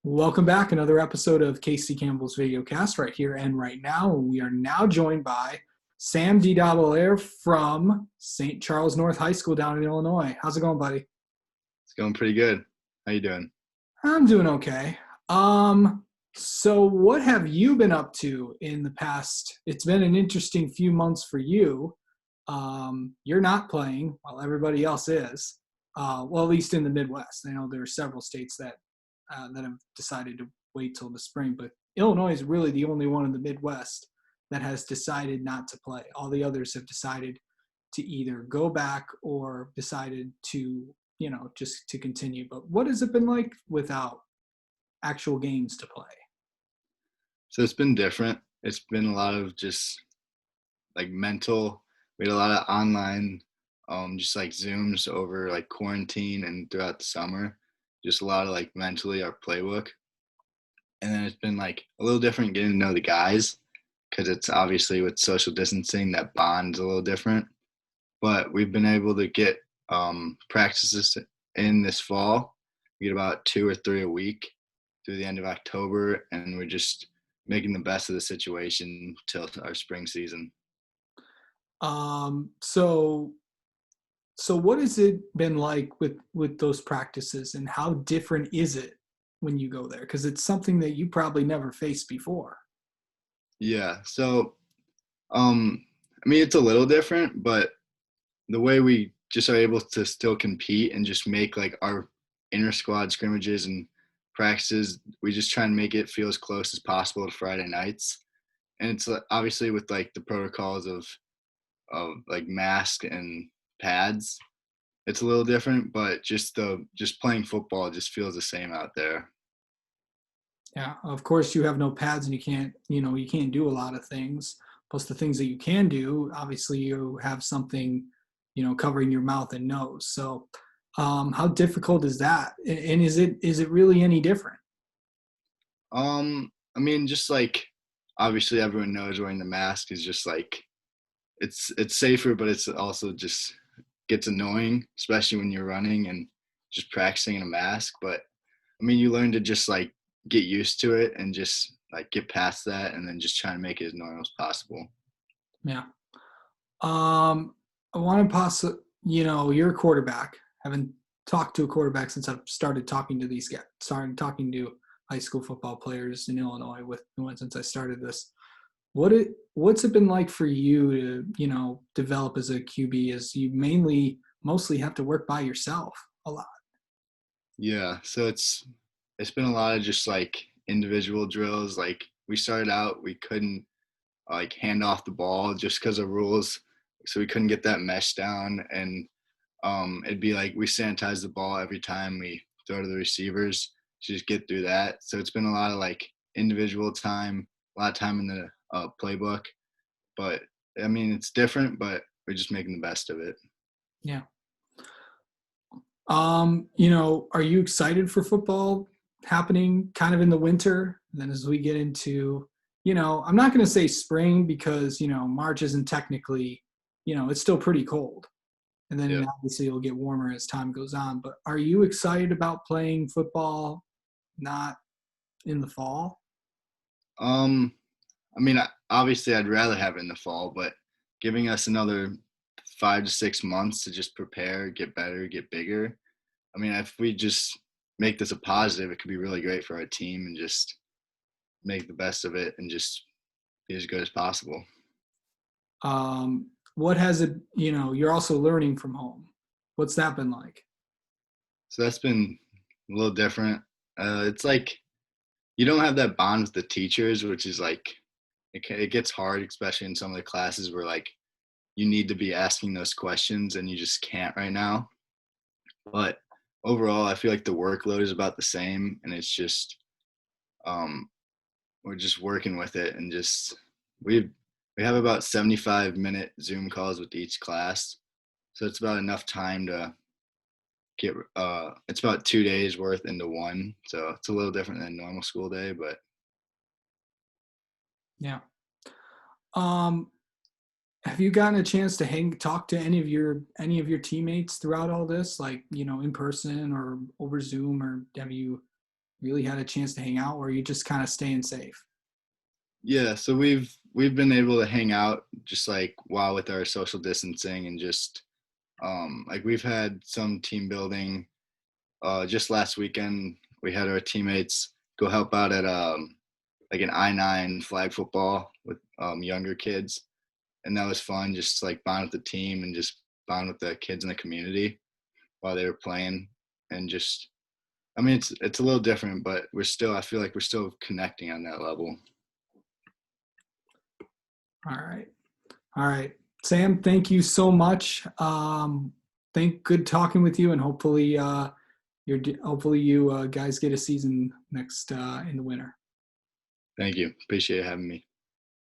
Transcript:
Welcome back. Another episode of Casey Campbell's Videocast right here and right now. We are now joined by Sam DeDobbelaere from St. Charles North High School down in Illinois. How's it going, buddy? It's going pretty good. How you doing? I'm doing okay. So what have you been up to in the past? It's been an interesting few months for you. You're not playing while everybody else is. Well, at least in the Midwest. I know there are several states that have decided to wait till the spring, but Illinois is really the only one in the Midwest that has decided not to play. All the others have decided to either go back or decided to, just to continue. But what has it been like without actual games to play? So it's been different. It's been a lot of just like mental. We had a lot of online, just like Zooms over like quarantine and throughout the summer. Just a lot of like mentally our playbook. And then it's been like a little different getting to know the guys because it's obviously with social distancing that bond's a little different. But we've been able to get practices in this fall. We get about 2 or 3 a week through the end of October, and we're just making the best of the situation till our spring season. So what has it been like with those practices, and how different is it when you go there? Because it's something that you probably never faced before. Yeah. So, it's a little different, but the way we just are able to still compete and just make like our inter squad scrimmages and practices, we just try and make it feel as close as possible to Friday nights. And it's obviously with like the protocols of like mask and pads, it's a little different, but just playing football just feels the same out there. Yeah, of course you have no pads and you can't do a lot of things. Plus the things that you can do, obviously you have something, covering your mouth and nose. So how difficult is that? And is it really any different? Just like obviously everyone knows wearing the mask is just like it's safer, but it's also just gets annoying, especially when you're running and just practicing in a mask. But you learn to just like get used to it and just like get past that and then just try and make it as normal as possible. Yeah. I want to you're a quarterback. I haven't talked to a quarterback since I've started talking to these guys, started talking to high school football players in Illinois since I started this. What's it been like for you to, develop as a QB, as you mostly have to work by yourself a lot? Yeah, so it's been a lot of just like individual drills. Like we started out, we couldn't like hand off the ball just because of rules, so we couldn't get that mesh down, and it'd be like we sanitize the ball every time we throw to the receivers to just get through that. So it's been a lot of like individual time, a lot of time in the playbook, but it's different, but we're just making the best of it. Yeah. Are you excited for football happening kind of in the winter? And then as we get into, I'm not going to say spring because, March isn't technically, it's still pretty cold. And then Yeah. obviously it'll get warmer as time goes on. But are you excited about playing football not in the fall? Obviously I'd rather have it in the fall, but giving us another 5 to 6 months to just prepare, get better, get bigger. If we just make this a positive, it could be really great for our team and just make the best of it and just be as good as possible. What has it, you're also learning from home. What's that been like? So that's been a little different. It's like you don't have that bond with the teachers, which is like it gets hard, especially in some of the classes where like you need to be asking those questions and you just can't right now. But overall, I feel like the workload is about the same, and it's just we're just working with it, and just we we have about 75-minute Zoom calls with each class, so it's about enough time to get. It's about 2 days worth into one, so it's a little different than a normal school day, but Yeah. Um, have you gotten a chance to talk to any of your teammates throughout all this, like, in person or over Zoom, or have you, really had a chance to hang out, or are you just kind of staying safe? Yeah, so we've been able to hang out just like while with our social distancing and just like we've had some team building. Just last weekend we had our teammates go help out at like an I-9 flag football with younger kids, and that was fun. Just like bond with the team and just bond with the kids in the community while they were playing, and just I mean it's a little different, but I feel like we're still connecting on that level. All right. All right. Sam, thank you so much. Good talking with you, and hopefully you guys get a season next in the winter. Thank you. Appreciate having me.